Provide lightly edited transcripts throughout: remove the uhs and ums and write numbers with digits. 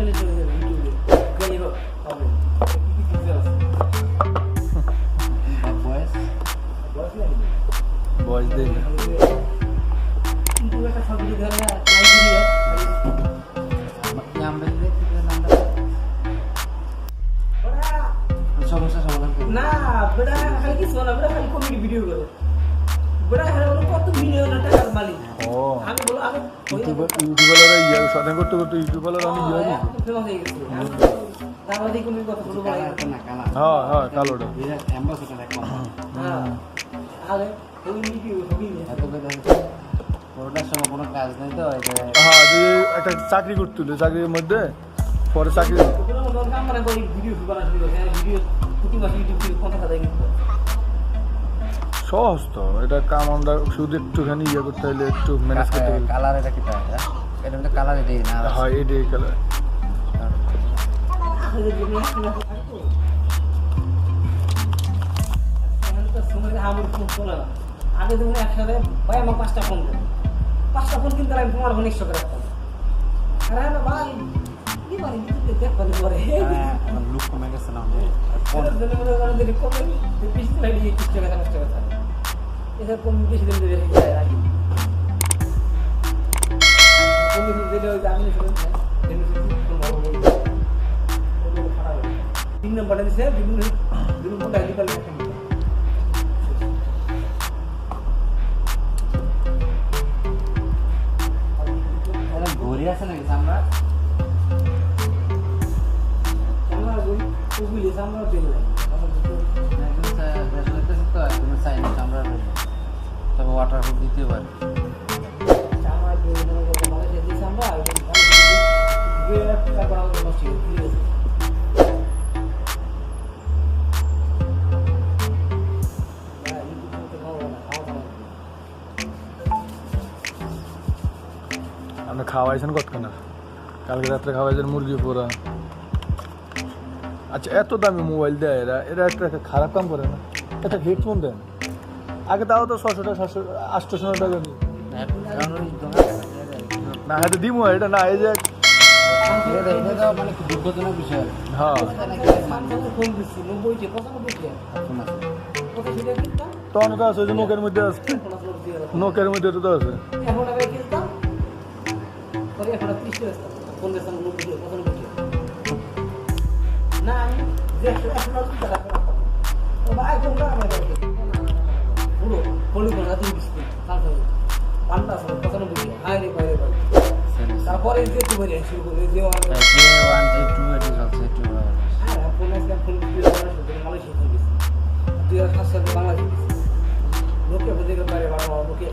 খেলে চলে যাবে ইউটিউবে গেলে হবে কি কিছু আছে বয়স লাগে বয়স দেই না কিন্তু একটা সব ভিডিও ধরে নাইজেরিয়া আমরা দেখতে নাম্বার সমস্যা সমাধান করব না বড়া খালি কিছু না বড়া খালি কমেডি ভিডিও করে বড়া হলো কত মিলিয়ন টাকার মালিক ও আমি বলো আমি ইউটিউবাররা ইয়া সাধন করতে করতে ইউটিউবাররা আমি ইয়া দিই ফেমাস হয়ে গেছে তারপরে দেখুন কথা বলবো না কালা হ্যাঁ কালোটা অ্যাম্বাসেডর এক হ্যাঁ আরে ওই ভিডিও সবই এত করে পড়ার সময় কোনো কাজ নেই তো হ্যাঁ যে একটা চাকরি করতেছিল চাকরির মধ্যে পরে চাকরি ওগুলো মনে কাম করে ভিডিও বানানো শুরু করে ভিডিও প্রতি মাসে ইউটিউব থেকে 50 টাকা ইনকাম সহজ তো এটা কাম আমরা শুধু একটুখানি ইয়ে করতে হলে একটু ম্যানেজ করতে হলে কালার এটা কি তাই এটা মধ্যে কালার দেই না হ্যাঁ এটাই কালার আগে যে নিয়ে আসলে থাকতো এখন তো সময় আমার ফোন চলে না আগে যখন একসাথে ভাই আমার 5টা ফোন দেন 5টা ফোন কিনতে আমি তোমার ফোন 100 করে রাখতাম আরে না ভাই কি মানে দেখতে পারে পরে আমার লুক কমে গেছে না ফোন দিলে মনে করে যদি কমে পিস লাইডি 30 টাকা 50 টাকা থাকে এটা কম বেশি দিন ধরে রেখে যায় রাখি কোন ভিডিও আমি শুনে তিন নম্বরটা দিছে দুই নম্বরটা আইডি কার্ড লেখা এটা ঘড়ি আছে নাকি আমরা আমরা ওগুলি আমরা পেল তবে ওয়াটারপ্রুফ দিতে পারি আপনি খাওয়াইছেন কতক্ষণ কালকে রাত্রে খাওয়াইছেন মুরগি পোড়া আচ্ছা এত দামি মোবাইল দেয় এরা এরা একটা খারাপ কাম করে না একটা হেডফোন দেন আগে তাও তো 600 টাকা 800 টাকা নিই না হয়তো দিমো এটা না এই যে মানে দুঃখজনক বিষয় হ্যাঁ তো অনেক আছে ওই যে নোকের মধ্যে আছে নোকের মধ্যে তো আছে না আমি পুরো পলি করে তুমি বিস্কুট পান্তা সব পছন্দ বুঝি হাই রে বাইরে বাইরে তারপরে যে তুমি বলে শুরু করে যে J1 J2 এটা চলছে 2 আর ফোন একটা ফোন দিয়ে মালয়েশিয়া ফোন দিছি 2007 সালে বাংলাদেশে দিছি লোকে বুঝে গেল বাইরে বাবা লোকে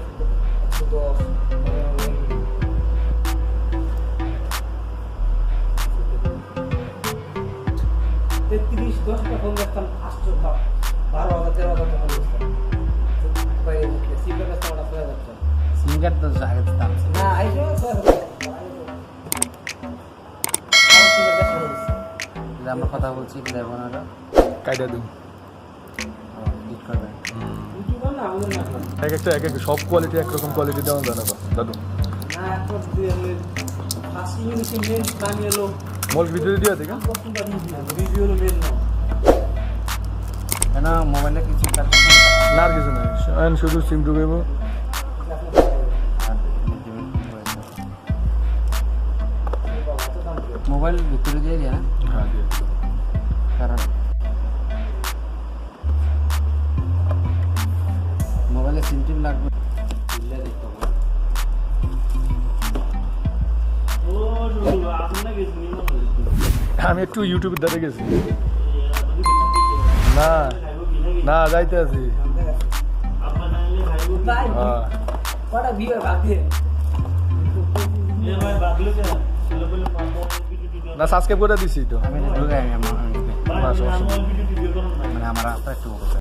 10টা ফোন দেখতাম 12,000 13,000 ফোন দেখতাম বাইরে মুখে সিমের কাছে ওটা ফেলে যাচ্ছে সিঙ্গার তো আগে দাম না আইসো আমরা কথা বলছি কি দেব না কাইটা দিন এডিট করবে ইউটিউবার না আমাদের না এক এক সব কোয়ালিটি একরকম কোয়ালিটি দেওয়া যায় না দাদু না তো ফার্স্ট ইউনিটি মেন নামি এলো মোল ভিডিও দিয়া দেখেন রিভিউ হলো মেন না না মোবাইলে কিছু কাজ না আর কিছু নাই শুধু সিম ঢুকাইব মোবাইল ভিতরে দিয়ে দিয়া হ্যাঁ দিয়ে কারণ মোবাইলে সিম টিম লাগবে আমি একটু ইউটিউবের দ্বারা গেছি না না যাইতে আছি কটা ভিডিও ভাগ দিয়ে না সাবস্ক্রাইব করে দিছি তো আমি ঢুকে আমি না সমস্যা মানে আমার রাস্তা একটু